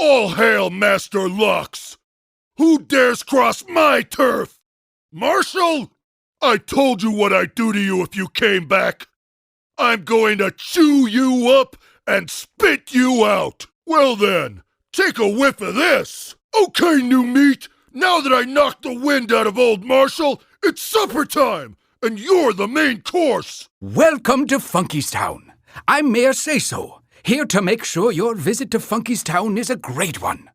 All hail Master Lux! Who dares cross my turf? Marshall? I told you what I'd do to you if you came back. I'm going to chew you up and spit you out. Well then, take a whiff of this. Okay, new meat, now that I knocked the wind out of old Marshall, it's supper time, and you're the main course. Welcome to Funkeys Town. I'm Mayor Say-So, here to make sure your visit to Funkeys Town is a great one.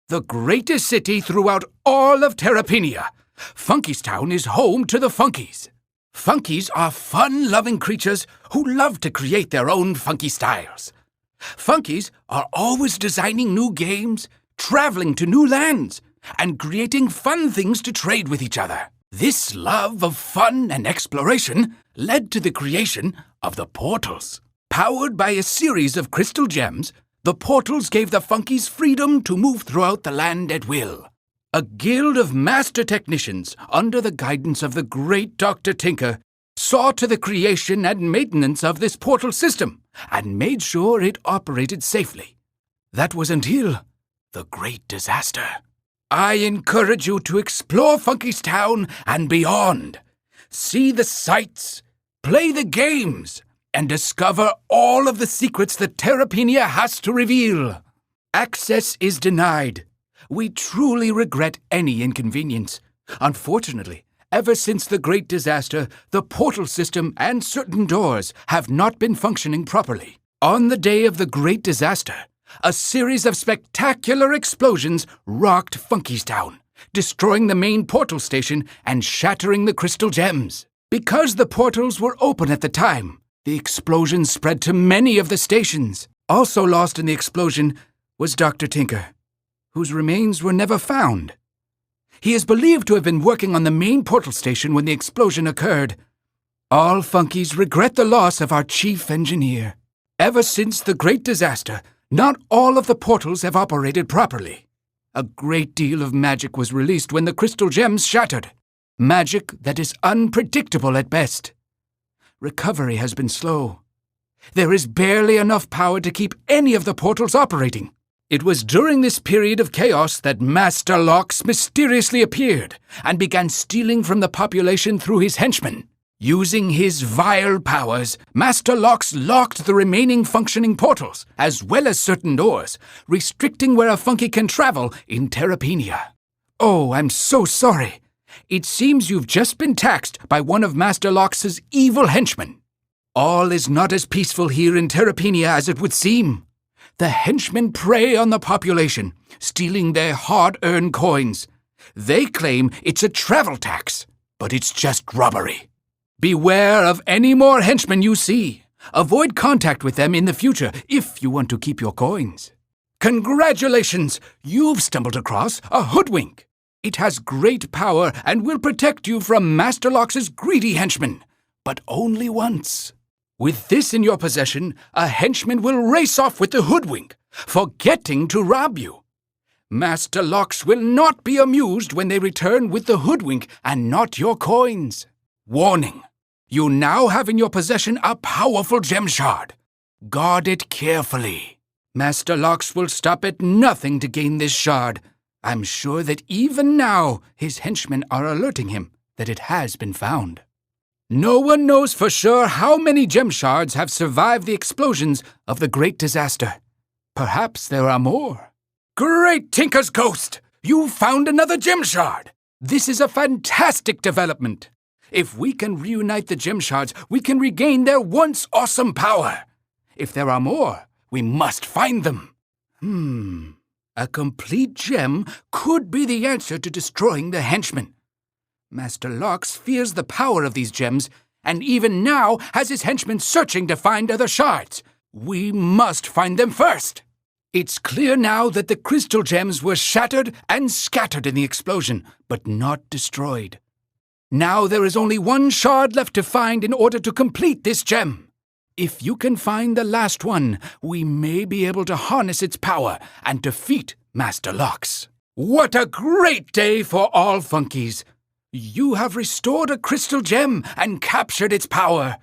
The greatest city throughout all of Terrapenia, Funkeys Town is home to the Funkeys. Funkeys are fun-loving creatures who love to create their own funky styles. Funkeys are always designing new games, traveling to new lands, and creating fun things to trade with each other. This love of fun and exploration led to the creation of the portals. Powered by a series of crystal gems, the portals gave the Funkeys freedom to move throughout the land at will. A guild of master technicians, under the guidance of the great Dr. Tinker, saw to the creation and maintenance of this portal system and made sure it operated safely. That was until the Great Disaster. I encourage you to explore Funkeys Town and beyond. See the sights, play the games, and discover all of the secrets that Terrapenia has to reveal. Access is denied. We truly regret any inconvenience. Unfortunately, ever since the Great Disaster, the portal system and certain doors have not been functioning properly. On the day of the Great Disaster, a series of spectacular explosions rocked Funkeys Town, destroying the main portal station and shattering the crystal gems. Because the portals were open at the time, the explosion spread to many of the stations. Also lost in the explosion was Dr. Tinker, whose remains were never found. He is believed to have been working on the main portal station when the explosion occurred. All Funkeys regret the loss of our chief engineer. Ever since the Great Disaster, not all of the portals have operated properly. A great deal of magic was released when the crystal gems shattered. Magic that is unpredictable at best. Recovery has been slow. There is barely enough power to keep any of the portals operating. It was during this period of chaos that Master Lux mysteriously appeared and began stealing from the population through his henchmen. Using his vile powers, Master Lux locked the remaining functioning portals, as well as certain doors, restricting where a Funky can travel in Terrapenia. Oh, I'm so sorry. It seems you've just been taxed by one of Master Lux's evil henchmen. All is not as peaceful here in Terrapenia as it would seem. The henchmen prey on the population, stealing their hard-earned coins. They claim it's a travel tax, but it's just robbery. Beware of any more henchmen you see. Avoid contact with them in the future if you want to keep your coins. Congratulations! You've stumbled across a hoodwink. It has great power and will protect you from Master Lux's greedy henchmen, but only once. With this in your possession, a henchman will race off with the hoodwink, forgetting to rob you. Master Lux will not be amused when they return with the hoodwink and not your coins. Warning! You now have in your possession a powerful gem shard. Guard it carefully. Master Lux will stop at nothing to gain this shard. I'm sure that even now his henchmen are alerting him that it has been found. No one knows for sure how many gem shards have survived the explosions of the Great Disaster. Perhaps there are more. Great Tinker's Ghost! You found another gem shard! This is a fantastic development. If we can reunite the gem shards, we can regain their once awesome power. If there are more, we must find them. A complete gem could be the answer to destroying the henchmen. Master Lux fears the power of these gems, and even now has his henchmen searching to find other shards. We must find them first. It's clear now that the crystal gems were shattered and scattered in the explosion, but not destroyed. Now there is only one shard left to find in order to complete this gem. If you can find the last one, we may be able to harness its power and defeat Master Lux. What a great day for all Funkeys! You have restored a crystal gem and captured its power.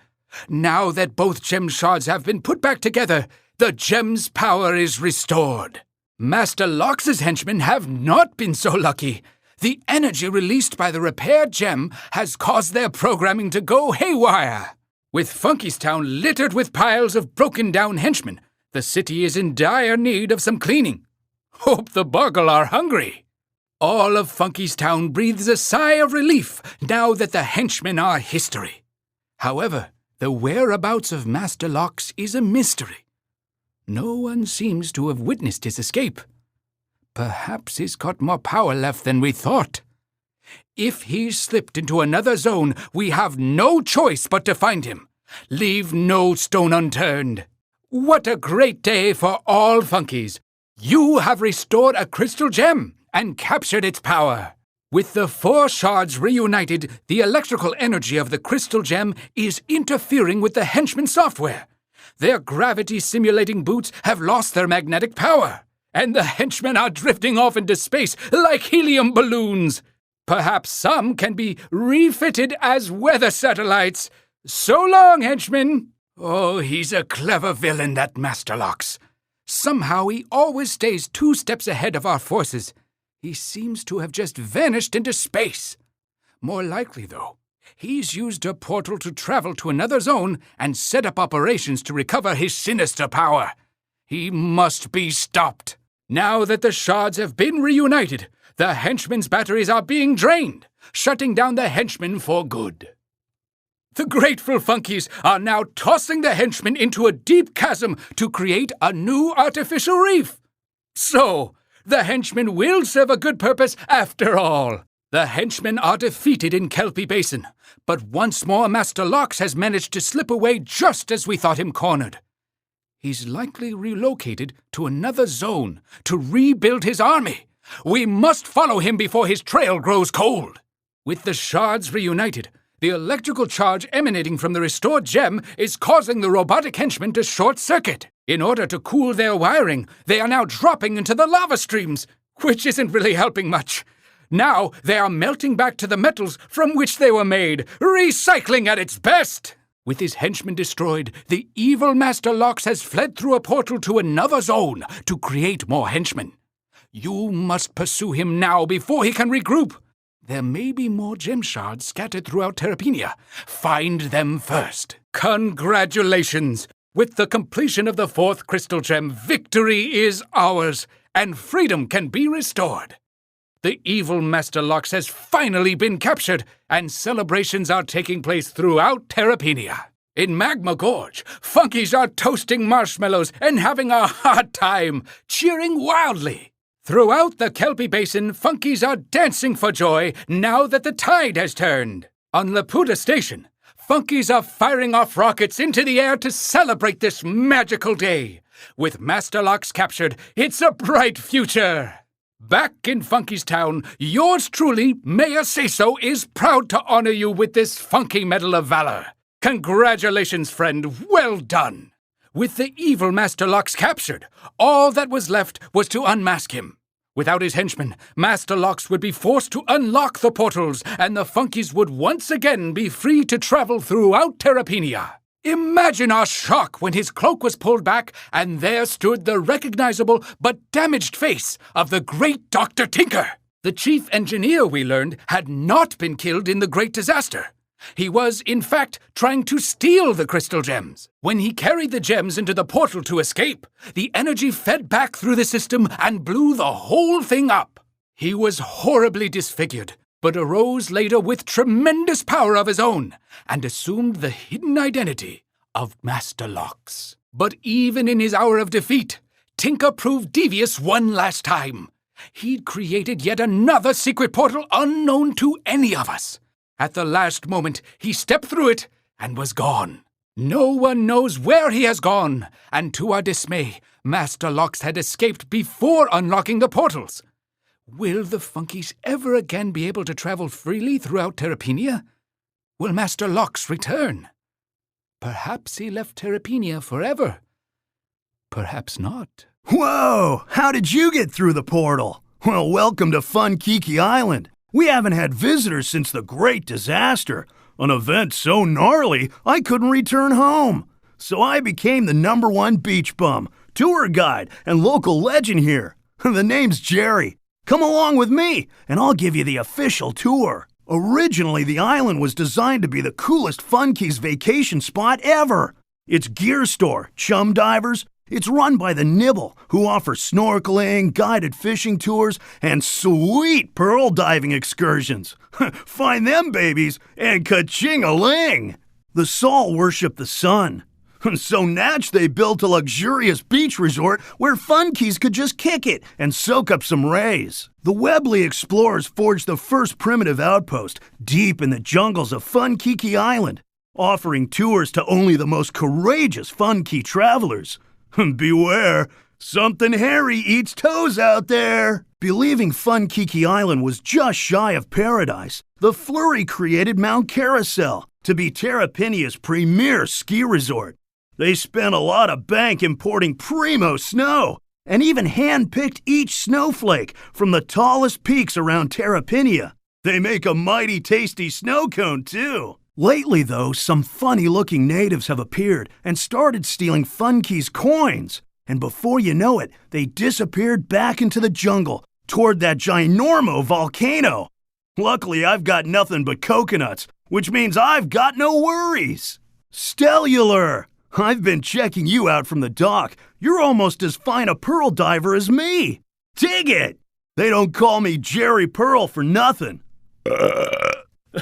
Now that both gem shards have been put back together, the gem's power is restored. Master Lox's henchmen have not been so lucky. The energy released by the repair gem has caused their programming to go haywire. With Funkeys Town littered with piles of broken-down henchmen, the city is in dire need of some cleaning. Hope the Boggle are hungry. All of Funkeys Town breathes a sigh of relief now that the henchmen are history. However, the whereabouts of Master Lox is a mystery. No one seems to have witnessed his escape. Perhaps he's got more power left than we thought. If he's slipped into another zone, we have no choice but to find him. Leave no stone unturned. What a great day for all Funkeys! You have restored a crystal gem and captured its power. With the 4 shards reunited, the electrical energy of the crystal gem is interfering with the henchman software. Their gravity-simulating boots have lost their magnetic power, and the henchmen are drifting off into space like helium balloons. Perhaps some can be refitted as weather satellites. So long, henchmen! Oh, he's a clever villain, that Master Lox. Somehow he always stays 2 steps ahead of our forces. He seems to have just vanished into space. More likely, though, he's used a portal to travel to another zone and set up operations to recover his sinister power. He must be stopped. Now that the shards have been reunited, the henchmen's batteries are being drained, shutting down the henchmen for good. The grateful Funkeys are now tossing the henchmen into a deep chasm to create a new artificial reef. So, the henchmen will serve a good purpose after all. The henchmen are defeated in Kelpie Basin, but once more Master Lox has managed to slip away just as we thought him cornered. He's likely relocated to another zone to rebuild his army. We must follow him before his trail grows cold. With the shards reunited, the electrical charge emanating from the restored gem is causing the robotic henchmen to short-circuit. In order to cool their wiring, they are now dropping into the lava streams, which isn't really helping much. Now they are melting back to the metals from which they were made, recycling at its best. With his henchmen destroyed, the evil Master Lox has fled through a portal to another zone to create more henchmen. You must pursue him now before he can regroup. There may be more gem shards scattered throughout Terrapenia. Find them first. Congratulations! With the completion of the 4th crystal gem, victory is ours, and freedom can be restored. The evil Master Lox has finally been captured, and celebrations are taking place throughout Terrapenia. In Magma Gorge, Funkeys are toasting marshmallows and having a hard time, cheering wildly. Throughout the Kelpie Basin, Funkeys are dancing for joy now that the tide has turned. On Laputa Station, Funkeys are firing off rockets into the air to celebrate this magical day. With Master Lox captured, it's a bright future. Back in Funkeys Town, yours truly, Mayor Say-So, is proud to honor you with this Funky Medal of Valor. Congratulations, friend. Well done. With the evil Master Lox captured, all that was left was to unmask him. Without his henchmen, Master Lox would be forced to unlock the portals, and the Funkeys would once again be free to travel throughout Terrapenia. Imagine our shock when his cloak was pulled back, and there stood the recognizable but damaged face of the great Dr. Tinker. The chief engineer, we learned, had not been killed in the Great Disaster. He was, in fact, trying to steal the crystal gems. When he carried the gems into the portal to escape, the energy fed back through the system and blew the whole thing up. He was horribly disfigured, but arose later with tremendous power of his own, and assumed the hidden identity of Master Lox. But even in his hour of defeat, Tinker proved devious one last time. He'd created yet another secret portal unknown to any of us. At the last moment, he stepped through it and was gone. No one knows where he has gone, and to our dismay, Master Lox had escaped before unlocking the portals. Will the Funkeys ever again be able to travel freely throughout Terrapenia? Will Master Lox return? Perhaps he left Terrapenia forever. Perhaps not. Whoa! How did you get through the portal? Well, welcome to Funkiki Island. We haven't had visitors since the Great Disaster, an event so gnarly I couldn't return home. So I became the #1 beach bum, tour guide, and local legend here. The name's Jerry. Come along with me, and I'll give you the official tour. Originally, the island was designed to be the coolest Funkeys vacation spot ever. Its gear store, chum divers, it's run by the Nibble, who offer snorkeling, guided fishing tours, and sweet pearl diving excursions. Find them babies, and ka-ching-a-ling! The Saul worship the sun. So natch they built a luxurious beach resort where Funkeys could just kick it and soak up some rays. The Webley explorers forged the first primitive outpost deep in the jungles of Funkeys Island, offering tours to only the most courageous Funkey travelers. Beware, something hairy eats toes out there. Believing Funkeys Island was just shy of paradise, the Flurry created Mount Carousel to be Terrapinia's premier ski resort. They spent a lot of bank importing primo snow, and even hand-picked each snowflake from the tallest peaks around Terrapinia. They make a mighty tasty snow cone, too. Lately, though, some funny-looking natives have appeared and started stealing Funkeys coins. And before you know it, they disappeared back into the jungle toward that ginormo volcano. Luckily, I've got nothing but coconuts, which means I've got no worries. Stellular! I've been checking you out from the dock. You're almost as fine a pearl diver as me. Dig it! They don't call me Jerry Pearl for nothing.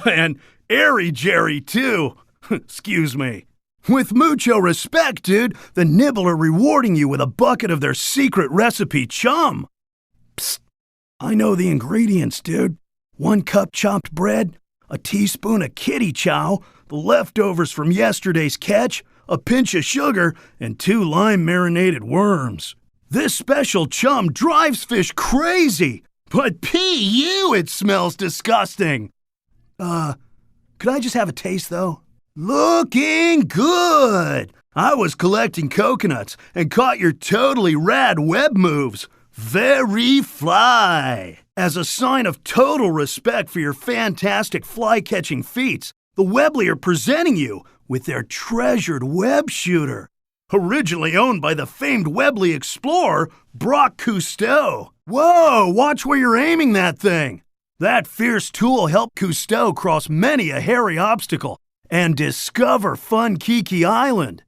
And Airy Jerry, too. Excuse me. With mucho respect, dude, the Nibble are rewarding you with a bucket of their secret recipe chum. Psst. I know the ingredients, dude. 1 cup chopped bread, a teaspoon of kitty chow, the leftovers from yesterday's catch, a pinch of sugar, and 2 lime-marinated worms. This special chum drives fish crazy, but P.U. it smells disgusting. Could I just have a taste, though? Looking good! I was collecting coconuts and caught your totally rad web moves. Very fly. As a sign of total respect for your fantastic fly-catching feats, the Webley are presenting you with their treasured web shooter, originally owned by the famed Webley explorer, Brock Cousteau. Whoa, watch where you're aiming that thing. That fierce tool helped Cousteau cross many a hairy obstacle and discover Funkeys Island.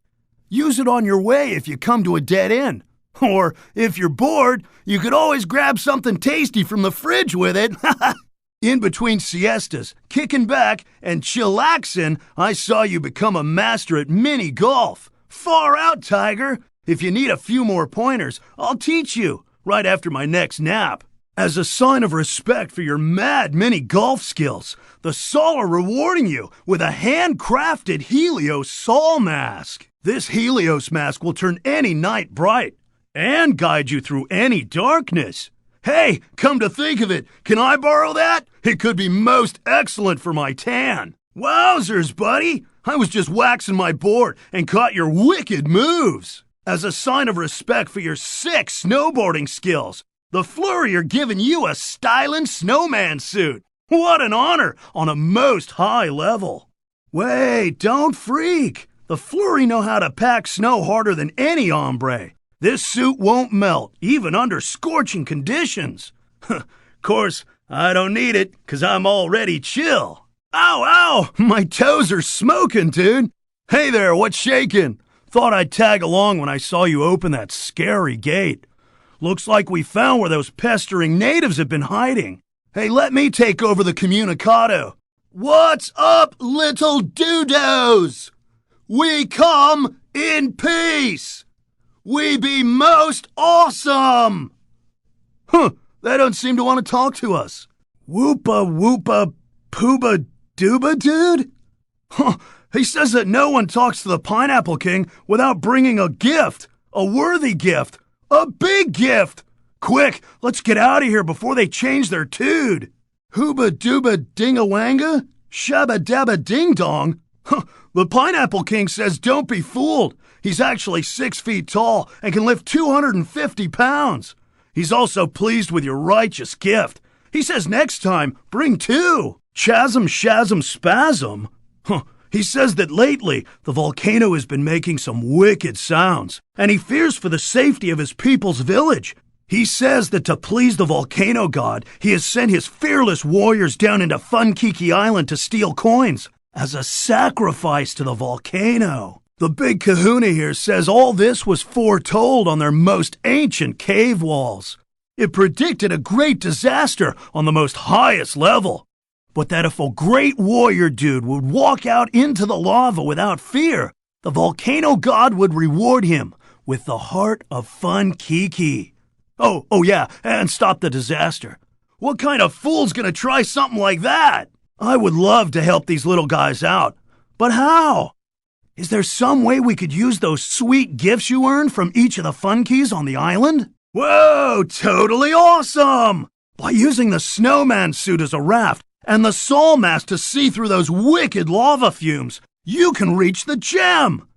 Use it on your way if you come to a dead end. Or, if you're bored, you could always grab something tasty from the fridge with it. In between siestas, kicking back, and chillaxing, I saw you become a master at mini golf. Far out, Tiger. If you need a few more pointers, I'll teach you, right after my next nap. As a sign of respect for your mad mini golf skills, the Saul are rewarding you with a handcrafted Helios Saul mask. This Helios mask will turn any night bright and guide you through any darkness. Hey, come to think of it, can I borrow that? It could be most excellent for my tan. Wowzers, buddy! I was just waxing my board and caught your wicked moves. As a sign of respect for your sick snowboarding skills, the Flurry are giving you a stylin' snowman suit. What an honor on a most high level. Wait, don't freak. The Flurry know how to pack snow harder than any hombre. This suit won't melt, even under scorching conditions. Of course, I don't need it, 'cause I'm already chill. Ow, ow! My toes are smoking, dude. Hey there, what's shaking? Thought I'd tag along when I saw you open that scary gate. Looks like we found where those pestering natives have been hiding. Hey, let me take over the communicado. What's up, little doodos? We come in peace. We be most awesome! They don't seem to want to talk to us. Whoopa whoopa pooba dooba dude? He says that no one talks to the Pineapple King without bringing a gift. A worthy gift. A big gift! Quick, let's get out of here before they change their tude. Hooba dooba dingawanga? Shabba dabba ding dong? The Pineapple King says don't be fooled. He's actually 6 feet tall and can lift 250 pounds. He's also pleased with your righteous gift. He says next time, bring 2. Chasm, shazam, spasm. He says that lately, the volcano has been making some wicked sounds, and he fears for the safety of his people's village. He says that to please the volcano god, he has sent his fearless warriors down into Funkeys Island to steal coins as a sacrifice to the volcano. The big kahuna here says all this was foretold on their most ancient cave walls. It predicted a great disaster on the most highest level. But that if a great warrior dude would walk out into the lava without fear, the volcano god would reward him with the heart of Funkeys. Oh yeah, and stop the disaster. What kind of fool's gonna try something like that? I would love to help these little guys out. But how? Is there some way we could use those sweet gifts you earned from each of the Funkeys on the island? Whoa, totally awesome! By using the snowman suit as a raft and the Sol mask to see through those wicked lava fumes, you can reach the gem!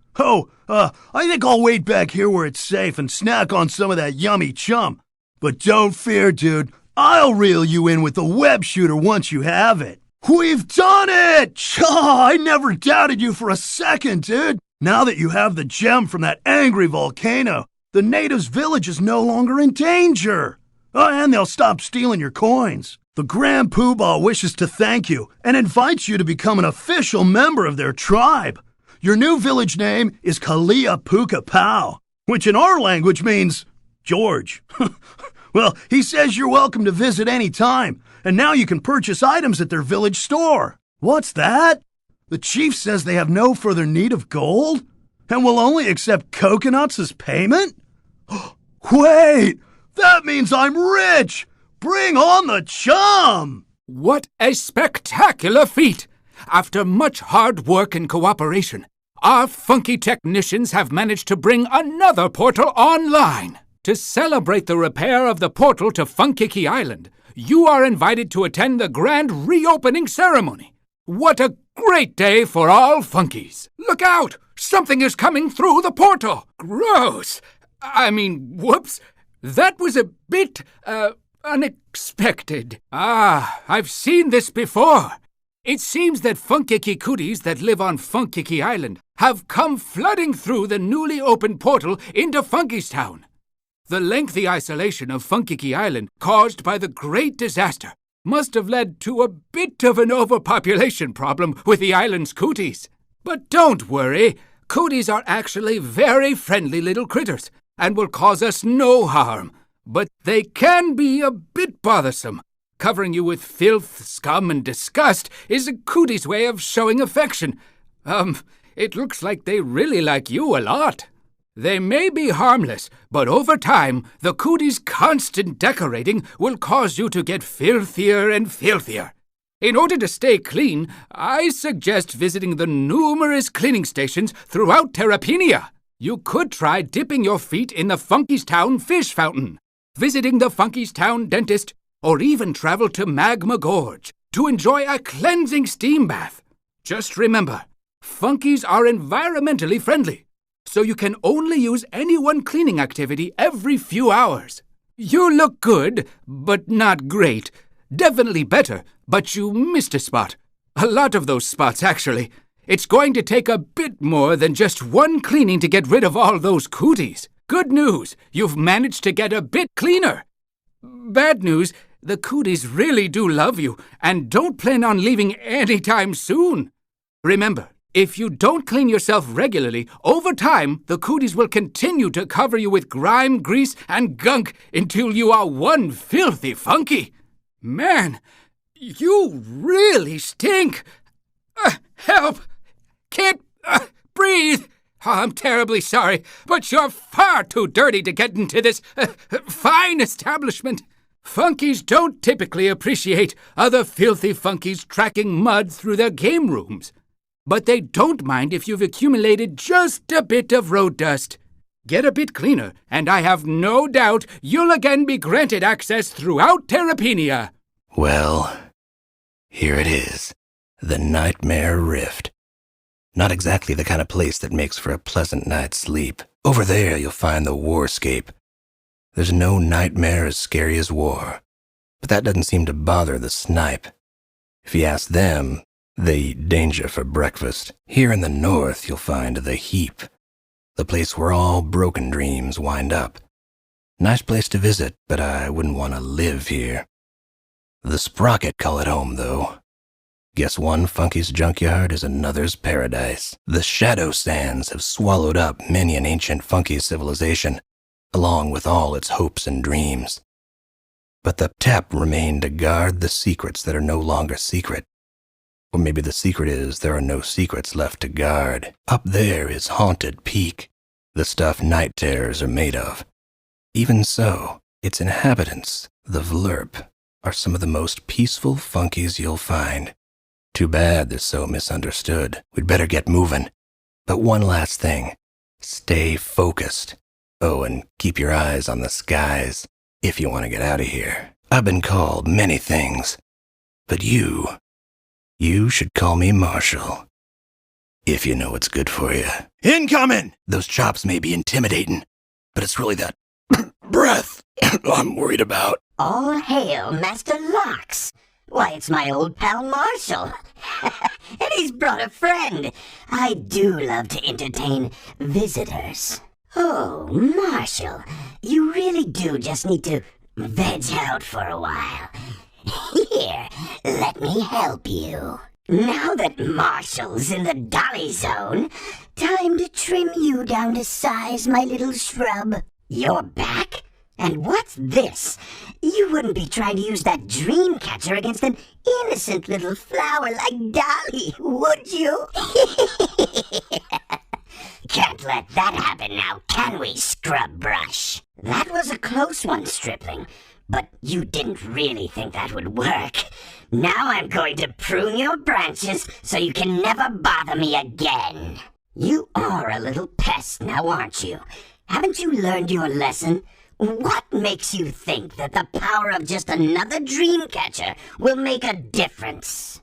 I think I'll wait back here where it's safe and snack on some of that yummy chum. But don't fear, dude. I'll reel you in with the web shooter once you have it. We've done it! I never doubted you for a second, dude. Now that you have the gem from that angry volcano, the natives' village is no longer in danger. And they'll stop stealing your coins. The Grand Poobah wishes to thank you and invites you to become an official member of their tribe. Your new village name is Kalia Puka Pau, which in our language means George. Well, he says you're welcome to visit any time, and now you can purchase items at their village store. What's that? The chief says they have no further need of gold and will only accept coconuts as payment? Wait, that means I'm rich! Bring on the chum! What a spectacular feat! After much hard work and cooperation, our funky technicians have managed to bring another portal online. To celebrate the repair of the portal to Funkeys Island, you are invited to attend the grand reopening ceremony. What a great day for all Funkeys! Look out! Something is coming through the portal! Gross! Whoops! That was a bit, unexpected. I've seen this before. It seems that Funkeys cooties that live on Funkeys Island have come flooding through the newly opened portal into Funkeys Town. The lengthy isolation of Funkeys Island caused by the Great Disaster must have led to a bit of an overpopulation problem with the island's cooties. But don't worry, cooties are actually very friendly little critters and will cause us no harm. But they can be a bit bothersome. Covering you with filth, scum, and disgust is a cootie's way of showing affection. It looks like they really like you a lot. They may be harmless, but over time, the cootie's constant decorating will cause you to get filthier and filthier. In order to stay clean, I suggest visiting the numerous cleaning stations throughout Terrapenia. You could try dipping your feet in the Funkeys Town fish fountain, visiting the Funkeys Town dentist, or even travel to Magma Gorge to enjoy a cleansing steam bath. Just remember, Funkeys are environmentally friendly, so you can only use any one cleaning activity every few hours. You look good, but not great. Definitely better, but you missed a spot. A lot of those spots, actually. It's going to take a bit more than just one cleaning to get rid of all those cooties. Good news, you've managed to get a bit cleaner. Bad news, the cooties really do love you and don't plan on leaving anytime soon. Remember, if you don't clean yourself regularly, over time, the cooties will continue to cover you with grime, grease, and gunk until you are one filthy funky. Man, you really stink. Help! Can't breathe. I'm terribly sorry, but you're far too dirty to get into this fine establishment. Funkeys don't typically appreciate other filthy funkeys tracking mud through their game rooms. But they don't mind if you've accumulated just a bit of road dust. Get a bit cleaner, and I have no doubt you'll again be granted access throughout Terrapenia. Well, here it is. The Nightmare Rift. Not exactly the kind of place that makes for a pleasant night's sleep. Over there you'll find the Warscape. There's no nightmare as scary as war. But that doesn't seem to bother the Snipe. If you ask them, they eat danger for breakfast. Here in the north you'll find the Heap. The place where all broken dreams wind up. Nice place to visit, but I wouldn't want to live here. The Sprocket call it home, though. Guess one Funky's junkyard is another's paradise. The Shadow Sands have swallowed up many an ancient Funky civilization, along with all its hopes and dreams. But the tap remained to guard the secrets that are no longer secret. Or maybe the secret is there are no secrets left to guard. Up there is Haunted Peak, the stuff night terrors are made of. Even so, its inhabitants, the Vlerp, are some of the most peaceful Funkies you'll find. Too bad they're so misunderstood. We'd better get moving. But one last thing. Stay focused. Oh, and keep your eyes on the skies if you want to get out of here. I've been called many things, but you should call me Marshall. If you know what's good for you. Incoming! Those chops may be intimidating, but it's really that breath I'm worried about. All hail, Master Lox. Why, it's my old pal Marshall. And he's brought a friend. I do love to entertain visitors. Oh, Marshall, you really do just need to veg out for a while. Here, let me help you. Now that Marshall's in the dolly zone, time to trim you down to size, my little shrub. You're back? And what's this? You wouldn't be trying to use that dream catcher against an innocent little flower like Dolly, would you? Can't let that happen now, can we, Scrub Brush? That was a close one, Stripling. But you didn't really think that would work. Now I'm going to prune your branches so you can never bother me again. You are a little pest now, aren't you? Haven't you learned your lesson? What makes you think that the power of just another dream catcher will make a difference?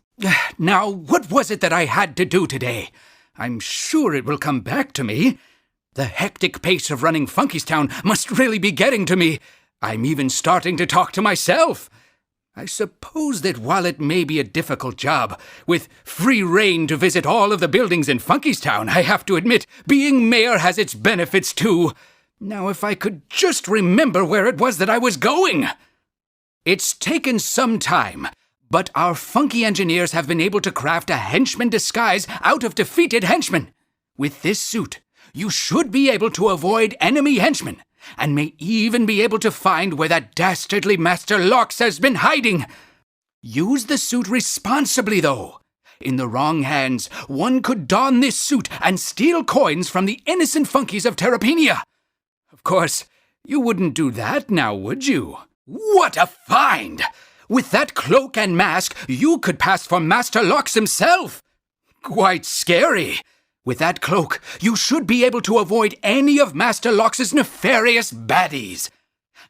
Now, what was it that I had to do today? I'm sure it will come back to me. The hectic pace of running Funky's Town must really be getting to me. I'm even starting to talk to myself. I suppose that while it may be a difficult job, with free rein to visit all of the buildings in Funky's Town, I have to admit, being mayor has its benefits too. Now, if I could just remember where it was that I was going. It's taken some time, but our Funky engineers have been able to craft a henchman disguise out of defeated henchmen. With this suit, you should be able to avoid enemy henchmen, and may even be able to find where that dastardly Master Lox has been hiding. Use the suit responsibly, though. In the wrong hands, one could don this suit and steal coins from the innocent Funkies of Terrapenia. Of course, you wouldn't do that now, would you? What a find! With that cloak and mask, you could pass for Master Lox himself. Quite scary. With that cloak, you should be able to avoid any of Master Lox's nefarious baddies.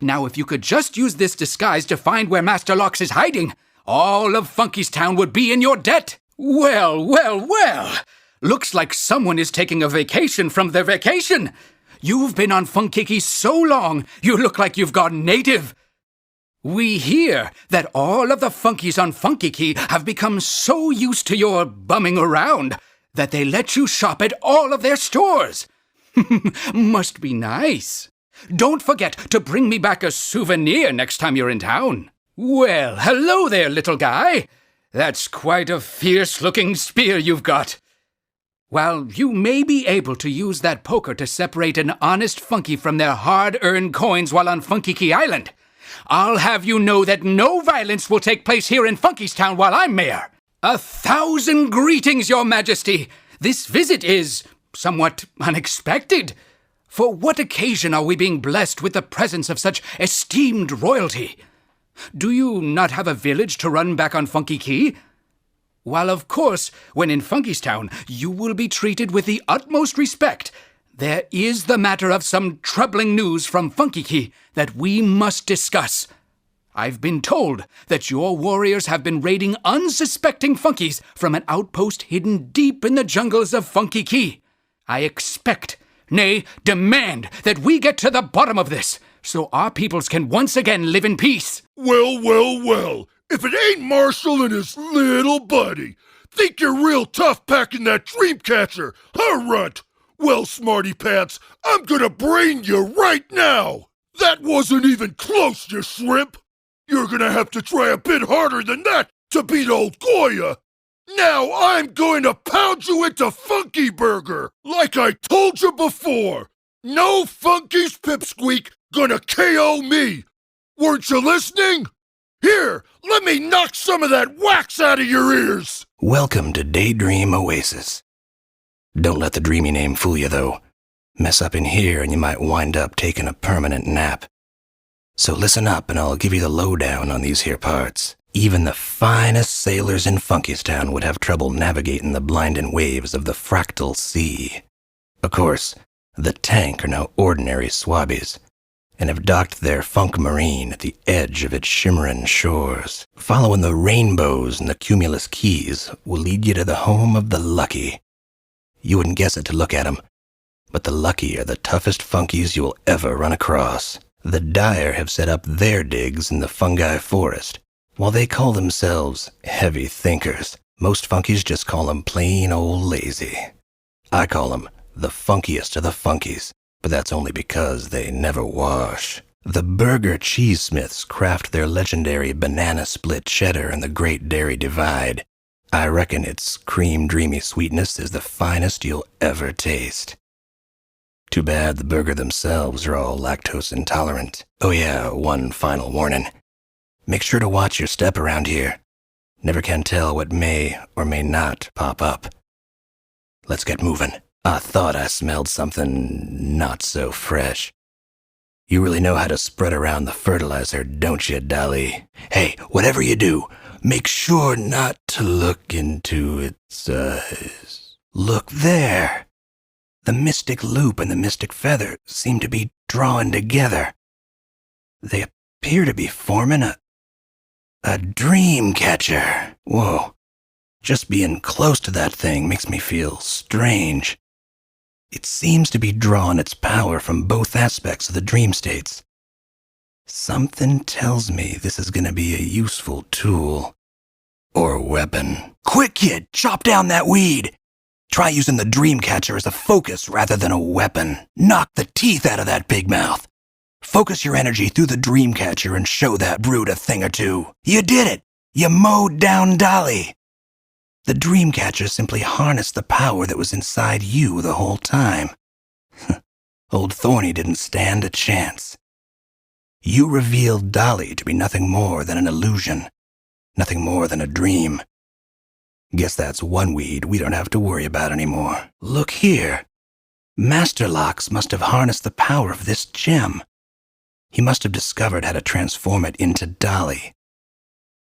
Now, if you could just use this disguise to find where Master Lox is hiding, all of Funky's Town would be in your debt. Well, well, well. Looks like someone is taking a vacation from their vacation. You've been on Funkiki so long, you look like you've gone native. We hear that all of the Funkies on Funkiki have become so used to your bumming around that they let you shop at all of their stores. Must be nice. Don't forget to bring me back a souvenir next time you're in town. Well, hello there, little guy. That's quite a fierce-looking spear you've got. While you may be able to use that poker to separate an honest Funky from their hard-earned coins while on Funkiki Island, I'll have you know that no violence will take place here in Funky's Town while I'm mayor. 1,000 greetings, Your Majesty. This visit is somewhat unexpected. For what occasion are we being blessed with the presence of such esteemed royalty? Do you not have a village to run back on Funky Key? While, of course, when in Funky's Town, you will be treated with the utmost respect, there is the matter of some troubling news from Funky Key that we must discuss. I've been told that your warriors have been raiding unsuspecting Funkies from an outpost hidden deep in the jungles of Funky Key. I expect, nay, demand, that we get to the bottom of this, so our peoples can once again live in peace. Well, well, well. If it ain't Marshall and his little buddy. Think you're real tough packing that dream catcher, huh, Runt? Well, smarty pants, I'm gonna brain you right now. That wasn't even close, you shrimp! You're gonna have to try a bit harder than that to beat old Goya! Now I'm going to pound you into Funky Burger! Like I told you before! No Funky's Pipsqueak gonna KO me! Weren't you listening? Here, let me knock some of that wax out of your ears! Welcome to Daydream Oasis. Don't let the dreamy name fool you, though. Mess up in here and you might wind up taking a permanent nap. So listen up and I'll give you the lowdown on these here parts. Even the finest sailors in Funkeys Town would have trouble navigating the blinding waves of the fractal sea. Of course, the tank are no ordinary swabbies, and have docked their Funk Marine at the edge of its shimmering shores. Following the rainbows and the cumulus keys will lead you to the home of the lucky. You wouldn't guess it to look at 'em, but the lucky are the toughest funkies you will ever run across. The dire have set up their digs in the fungi forest. While they call themselves heavy thinkers, most funkies just call them plain old lazy. I call them the funkiest of the funkies, but that's only because they never wash. The burger cheesesmiths craft their legendary banana split cheddar in the Great Dairy Divide. I reckon its cream dreamy sweetness is the finest you'll ever taste. Too bad the burger themselves are all lactose intolerant. Oh yeah, one final warning. Make sure to watch your step around here. Never can tell what may or may not pop up. Let's get moving. I thought I smelled something not so fresh. You really know how to spread around the fertilizer, don't you, Dolly? Hey, whatever you do, make sure not to look into its eyes. Look there. The mystic loop and the mystic feather seem to be drawing together. They appear to be forming a dream catcher. Whoa. Just being close to that thing makes me feel strange. It seems to be drawing its power from both aspects of the dream states. Something tells me this is going to be a useful tool. Or weapon. Quick, kid! Chop down that weed! Try using the dream catcher as a focus rather than a weapon. Knock the teeth out of that big mouth. Focus your energy through the dream catcher and show that brute a thing or two. You did it! You mowed down Dolly! The dream catcher simply harnessed the power that was inside you the whole time. Old Thorny didn't stand a chance. You revealed Dolly to be nothing more than an illusion, nothing more than a dream. Guess that's one weed we don't have to worry about anymore. Look here. Master Locks must have harnessed the power of this gem. He must have discovered how to transform it into Dolly.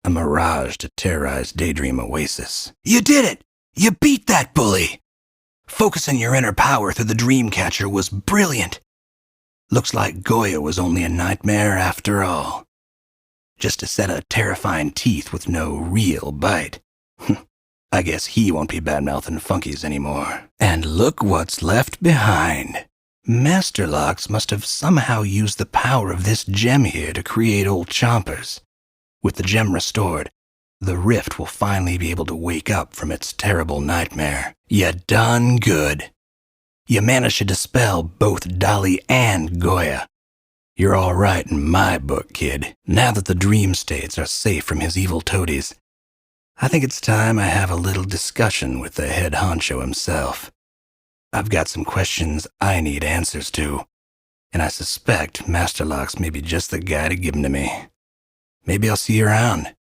A mirage to terrorize Daydream Oasis. You did it! You beat that bully! Focusing your inner power through the dream catcher was brilliant. Looks like Goya was only a nightmare after all. Just a set of terrifying teeth with no real bite. I guess he won't be bad-mouthing Funkeys anymore. And look what's left behind. Master Locks must have somehow used the power of this gem here to create old chompers. With the gem restored, the rift will finally be able to wake up from its terrible nightmare. You done good. You managed to dispel both Dolly and Goya. You're all right in my book, kid. Now that the dream states are safe from his evil toadies, I think it's time I have a little discussion with the head honcho himself. I've got some questions I need answers to, and I suspect Master Locks may be just the guy to give them to me. Maybe I'll see you around.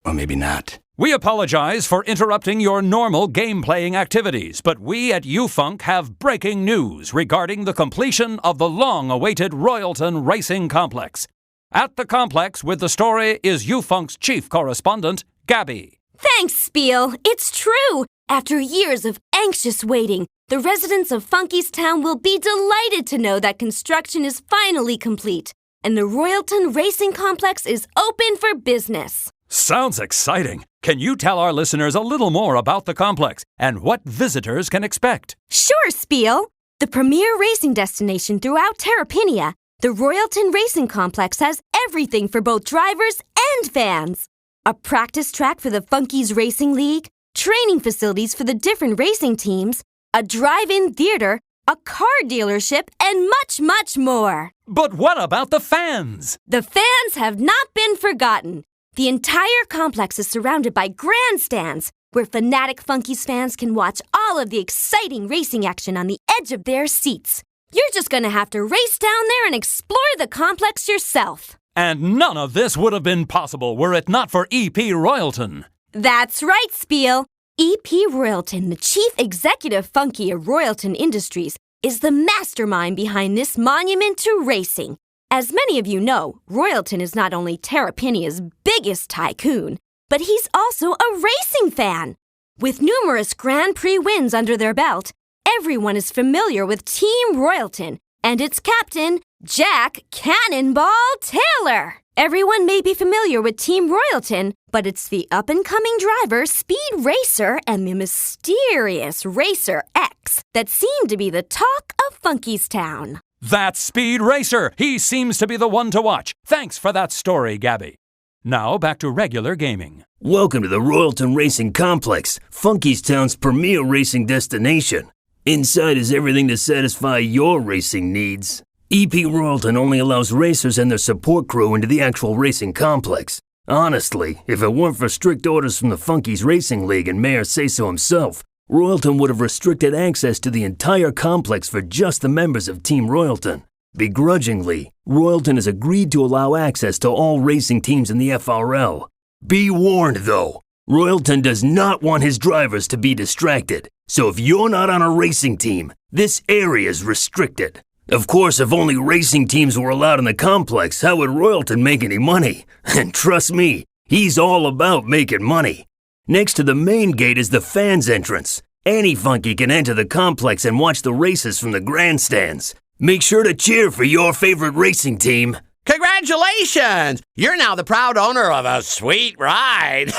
Or maybe not. We apologize for interrupting your normal game-playing activities, but we at UFunk have breaking news regarding the completion of the long-awaited Royalton Racing Complex. At the complex with the story is UFunk's chief correspondent, Gabby. Thanks, Spiel. It's true. After years of anxious waiting, the residents of Funkeys Town will be delighted to know that construction is finally complete, and the Royalton Racing Complex is open for business. Sounds exciting. Can you tell our listeners a little more about the complex and what visitors can expect? Sure, Spiel. The premier racing destination throughout Terrapinia, the Royalton Racing Complex has everything for both drivers and fans. A practice track for the Funkeys Racing League, training facilities for the different racing teams, a drive-in theater, a car dealership, and much, much more. But what about the fans? The fans have not been forgotten. The entire complex is surrounded by grandstands, where fanatic Funkeys fans can watch all of the exciting racing action on the edge of their seats. You're just gonna have to race down there and explore the complex yourself. And none of this would have been possible were it not for E.P. Royalton. That's right, Spiel. E.P. Royalton, the chief executive Funky of Royalton Industries, is the mastermind behind this monument to racing. As many of you know, Royalton is not only Terrapinia's biggest tycoon, but he's also a racing fan. With numerous Grand Prix wins under their belt, everyone is familiar with Team Royalton and its captain, Jack Cannonball Taylor. Everyone may be familiar with Team Royalton, but it's the up-and-coming driver, Speed Racer, and the mysterious Racer X that seem to be the talk of Funkeys Town. That's Speed Racer. He seems to be the one to watch. Thanks for that story, Gabby. Now back to regular gaming. Welcome to the Royalton Racing Complex, Funkeys Town's premier racing destination. Inside is everything to satisfy your racing needs. E.P. Royalton only allows racers and their support crew into the actual racing complex. Honestly, if it weren't for strict orders from the Funkeys Racing League and Mayor Say-So himself, Royalton would have restricted access to the entire complex for just the members of Team Royalton. Begrudgingly, Royalton has agreed to allow access to all racing teams in the FRL. Be warned, though, Royalton does not want his drivers to be distracted, so if you're not on a racing team, this area is restricted. Of course, if only racing teams were allowed in the complex, how would Royalton make any money? And trust me, he's all about making money. Next to the main gate is the fans' entrance. Any Funky can enter the complex and watch the races from the grandstands. Make sure to cheer for your favorite racing team. Congratulations! You're now the proud owner of a sweet ride.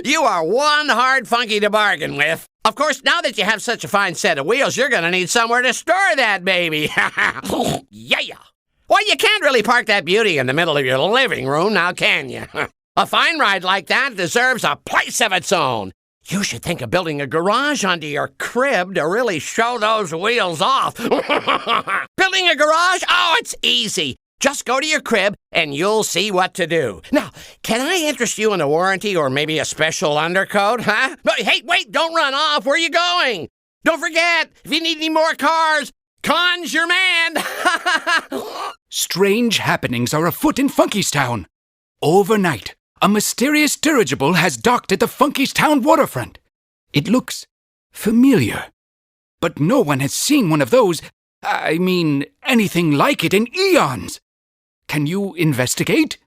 You are one hard Funky to bargain with. Of course, now that you have such a fine set of wheels, you're going to need somewhere to store that baby. Yeah. Well, you can't really park that beauty in the middle of your living room, now can you? A fine ride like that deserves a place of its own. You should think of building a garage under your crib to really show those wheels off. Building a garage? Oh, it's easy. Just go to your crib and you'll see what to do. Now, can I interest you in a warranty or maybe a special undercoat, huh? But hey, wait, don't run off. Where are you going? Don't forget, if you need any more cars, Con's your man. Strange happenings are afoot in Funkeys Town. Overnight, a mysterious dirigible has docked at the Funkeys Town waterfront. It looks familiar, but no one has seen one of those, anything like it in eons. Can you investigate?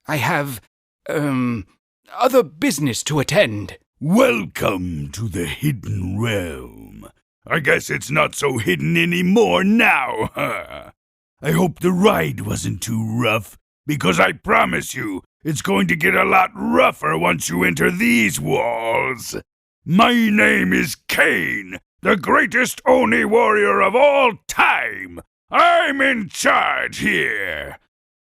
I have, other business to attend. Welcome to the hidden realm. I guess it's not so hidden anymore now, huh? I hope the ride wasn't too rough, because I promise you, it's going to get a lot rougher once you enter these walls. My name is Kane, the greatest Oni warrior of all time. I'm in charge here.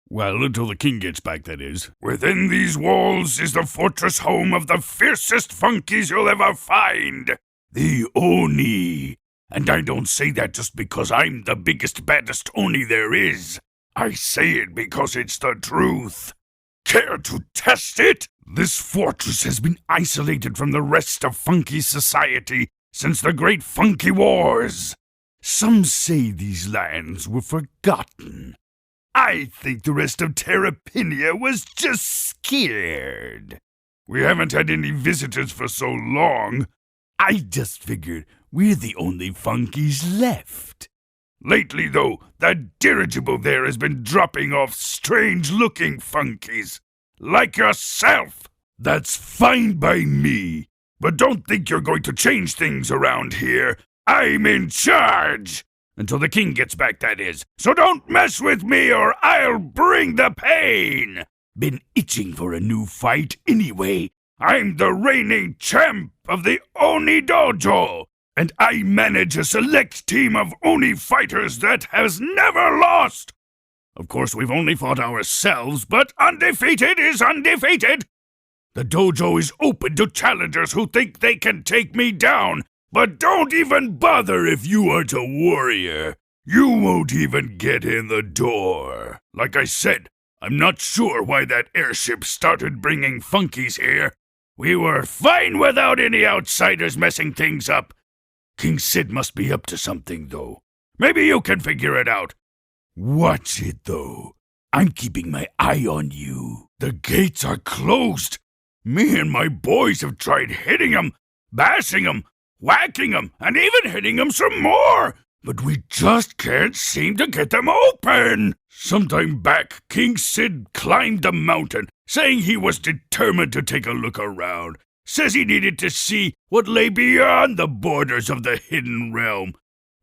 Well, until the king gets back, that is. Within these walls is the fortress home of the fiercest Funkeys you'll ever find. The Oni. And I don't say that just because I'm the biggest, baddest Oni there is. I say it because it's the truth. Care to test it? This fortress has been isolated from the rest of Funky society since the Great Funky Wars. Some say these lands were forgotten. I think the rest of Terrapinia was just scared. We haven't had any visitors for so long. I just figured we're the only Funkeys left. Lately, though, that dirigible there has been dropping off strange-looking Funkeys. Like yourself. That's fine by me. But don't think you're going to change things around here. I'm in charge. Until the king gets back, that is. So don't mess with me or I'll bring the pain. Been itching for a new fight anyway. I'm the reigning champ of the Oni Dojo. And I manage a select team of Oni fighters that has never lost. Of course, we've only fought ourselves, but undefeated is undefeated. The dojo is open to challengers who think they can take me down, But don't even bother if you aren't a warrior. You won't even get in the door. Like I said, I'm not sure why that airship started bringing Funkeys here. We were fine without any outsiders messing things up. King Sid must be up to something, though. Maybe you can figure it out. Watch it, though. I'm keeping my eye on you. The gates are closed. Me and my boys have tried hitting them, bashing them, whacking them, and even hitting them some more. But we just can't seem to get them open. Sometime back, King Sid climbed the mountain, saying he was determined to take a look around. Says he needed to see what lay beyond the borders of the hidden realm.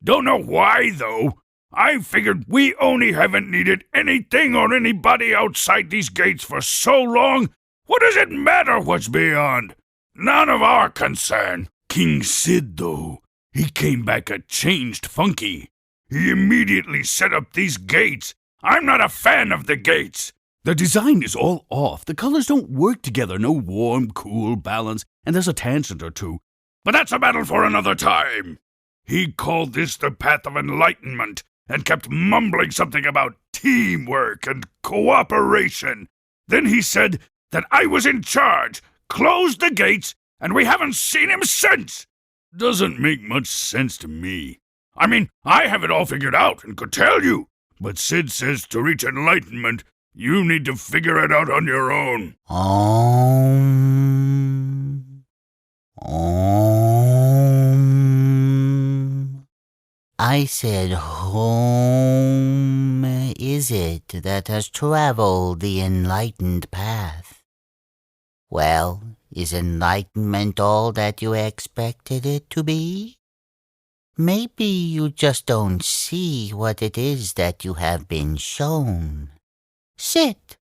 Don't know why, though. I figured we only haven't needed anything or anybody outside these gates for so long. What does it matter what's beyond? None of our concern. King Sid, though, he came back a changed Funky. He immediately set up these gates. I'm not a fan of the gates. The design is all off. The colors don't work together. No warm, cool balance, and there's a tangent or two. But that's a battle for another time. He called this the path of enlightenment and kept mumbling something about teamwork and cooperation. Then he said that I was in charge, closed the gates, and we haven't seen him since. Doesn't make much sense to me. I mean, I have it all figured out and could tell you. But Sid says to reach enlightenment, you need to figure it out on your own. I said, whom is it that has traveled the enlightened path? Well, is enlightenment all that you expected it to be? Maybe you just don't see what it is that you have been shown. Sit.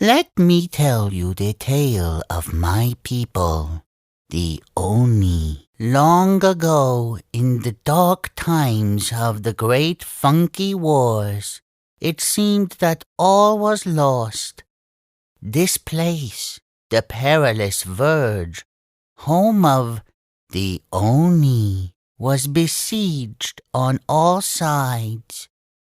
Let me tell you the tale of my people, the Oni. Long ago, in the dark times of the great Funky Wars, it seemed that all was lost. This place, the perilous verge, home of the Oni, was besieged on all sides.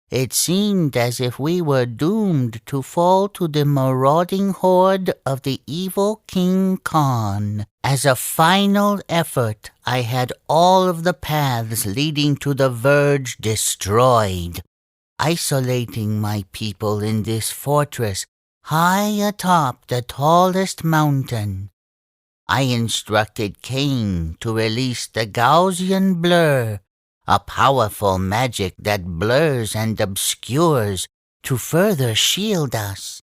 It seemed as if we were doomed to fall to the marauding horde of the evil King Khan. As a final effort, I had all of the paths leading to the verge destroyed, isolating my people in this fortress high atop the tallest mountain. I instructed Cain to release the Gaussian blur, a powerful magic that blurs and obscures to further shield us.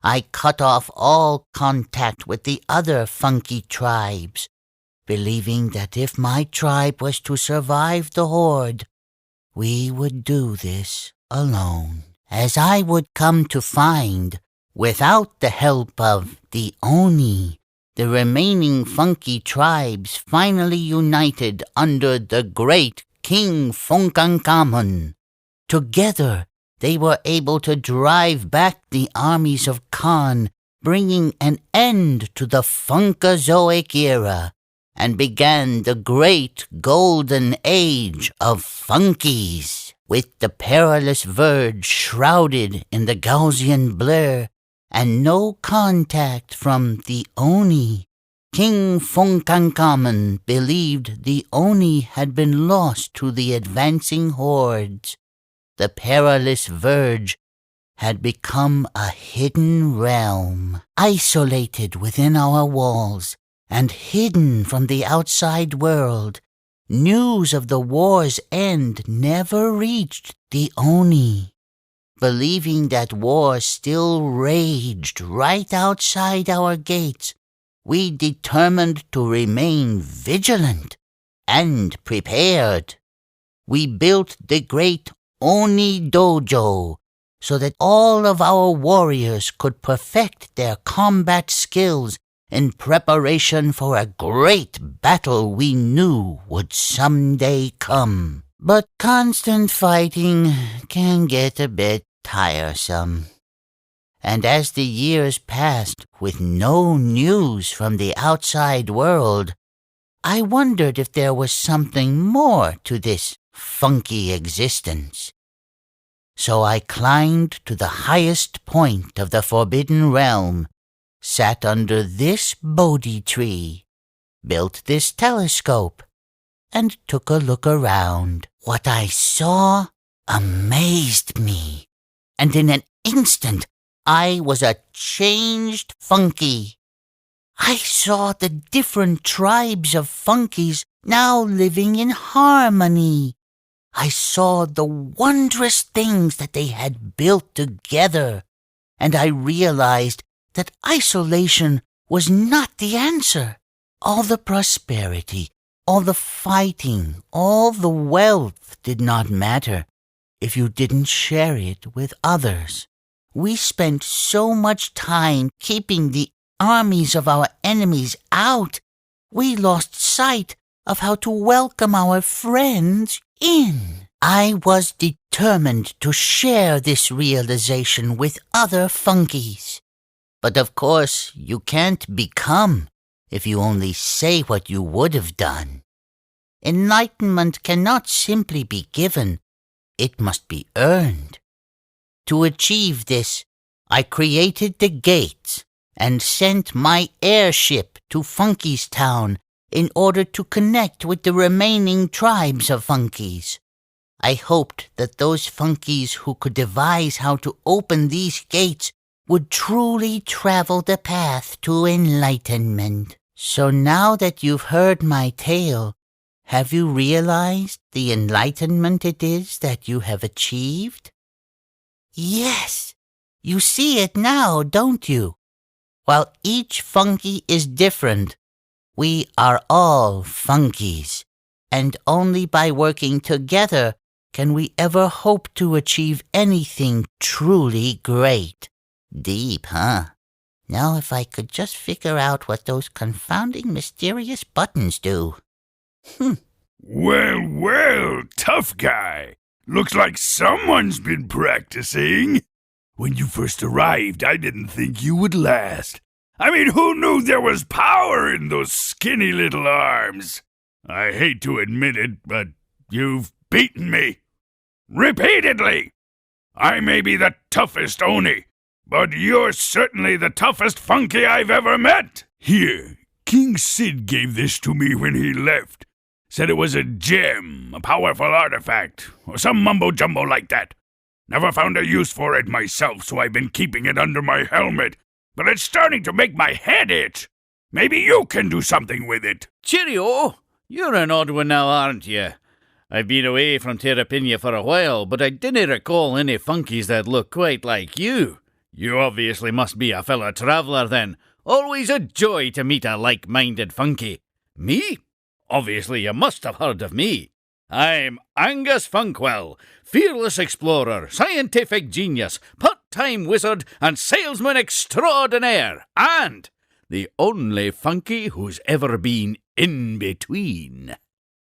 I cut off all contact with the other Funky tribes, believing that if my tribe was to survive the horde, we would do this alone. As I would come to find, without the help of the Oni, the remaining Funky tribes finally united under the great King Funkankamun. Together, they were able to drive back the armies of Khan, bringing an end to the Funkazoic era, and began the great golden age of Funkeys. With the perilous verge shrouded in the Gaussian blur, and no contact from the Oni, King Funkankamun believed the Oni had been lost to the advancing hordes. The perilous verge had become a hidden realm, isolated within our walls and hidden from the outside world. News of the war's end never reached the Oni. Believing that war still raged right outside our gates, we determined to remain vigilant and prepared. We built the great Oni Dojo so that all of our warriors could perfect their combat skills in preparation for a great battle we knew would someday come. But constant fighting can get a bit tiresome. And as the years passed with no news from the outside world, I wondered if there was something more to this funky existence. So I climbed to the highest point of the Forbidden Realm, sat under this Bodhi tree, built this telescope, and took a look around. What I saw amazed me, and in an instant I was a changed Funky. I saw the different tribes of Funkies now living in harmony. I saw the wondrous things that they had built together, and I realized that isolation was not the answer. All the prosperity, all the fighting, all the wealth did not matter if you didn't share it with others. We spent so much time keeping the armies of our enemies out, we lost sight of how to welcome our friends in. I was determined to share this realization with other Funkies. But of course, you can't become if you only say what you would have done. Enlightenment cannot simply be given, it must be earned. To achieve this, I created the gates and sent my airship to Funkeys Town in order to connect with the remaining tribes of Funkies. I hoped that those Funkies who could devise how to open these gates would truly travel the path to enlightenment. So now that you've heard my tale, have you realized the enlightenment it is that you have achieved? Yes, you see it now, don't you? While each Funky is different, we are all Funkies, and only by working together can we ever hope to achieve anything truly great. Deep, huh? Now if I could just figure out what those confounding mysterious buttons do. Well, well, tough guy. Looks like someone's been practicing. When you first arrived, I didn't think you would last. I mean, who knew there was power in those skinny little arms? I hate to admit it, but you've beaten me. Repeatedly. I may be the toughest Oni, but you're certainly the toughest Funky I've ever met. Here, King Sid gave this to me when he left. Said it was a gem, a powerful artifact, or some mumbo-jumbo like that. Never found a use for it myself, so I've been keeping it under my helmet. But it's starting to make my head itch. Maybe you can do something with it. Cheerio! You're an odd one now, aren't you? I've been away from Terrapinia for a while, but I didn't recall any Funkies that look quite like you. You obviously must be a fellow traveller then. Always a joy to meet a like-minded Funky. Me? Obviously you must have heard of me. I'm Angus Funkwell, fearless explorer, scientific genius, part-time wizard, and salesman extraordinaire, and the only Funky who's ever been in between.